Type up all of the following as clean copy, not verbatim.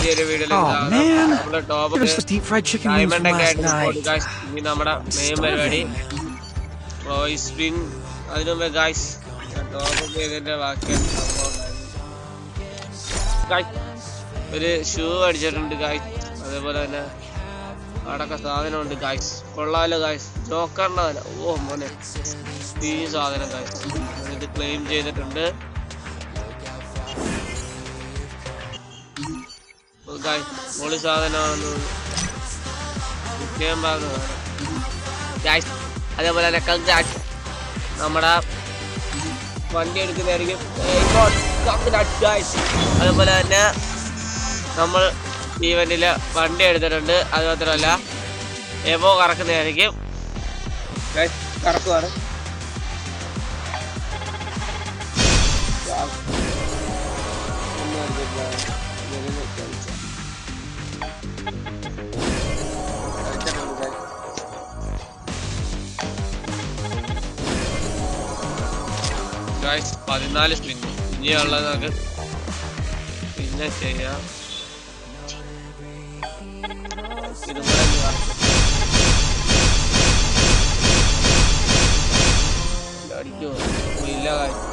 പുതിയൊരു വീഡിയോയിൽ നമ്മുടെ ടോപ്പ് ഡയമണ്ട് ഒക്കെ ആയിട്ട് നിൽക്കുന്നുണ്ട് ഗായ്സ്. ഇനി നമ്മുടെ മെയിൻ പരിപാടി റോയ്സ് വിൻ. അതിനു മുമ്പേ ഗായ്സ് ടോപ്പ് ചെയ്തതിന്റെ ബാക്കിയാണ് ഒരു ഷൂ അടിച്ചിട്ടുണ്ട് ഗായ്സ്. അതേപോലെ തന്നെ അവിടൊക്കെ സാധനമുണ്ട് ഗായ്സ്. കൊള്ളാലോ ഗായ്സ്, ജോക്കറിന്റെ ഓ മോനെ ഈ സാധനം ഗായ്സ് ഇത് ക്ലെയിം ചെയ്തിട്ടുണ്ട്. പൊളി സാധനമാണ് അതേപോലെ തന്നെ നമ്മുടെ വണ്ടി എടുക്കുന്നതായിരിക്കും. അതേപോലെ തന്നെ നമ്മൾ ഈവന്റില് വണ്ടി എടുത്തിട്ടുണ്ട്. അത് മാത്രമല്ല എബോ കറക്കുന്നതായിരിക്കും. കറക്കുവാണ് ഗായ്സ്. 14 സ്പിൻ ഇനിയുള്ളത് നമുക്ക് പിന്നെ ചെയ്യാം. അടിക്കോ ഇല്ല ഗായ്സ്.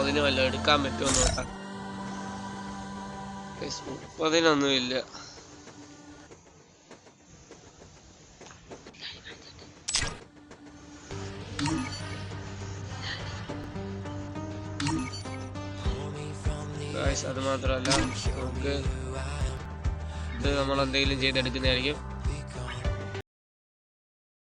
അതിന് വല്ല എടുക്കാൻ പറ്റുമെന്ന് നോക്കാം. 30-ഒന്നുമില്ല. അത് മാത്രമല്ല നമുക്ക് ഇത് നമ്മൾ എന്തെങ്കിലും ചെയ്തെടുക്കുന്നതായിരിക്കും.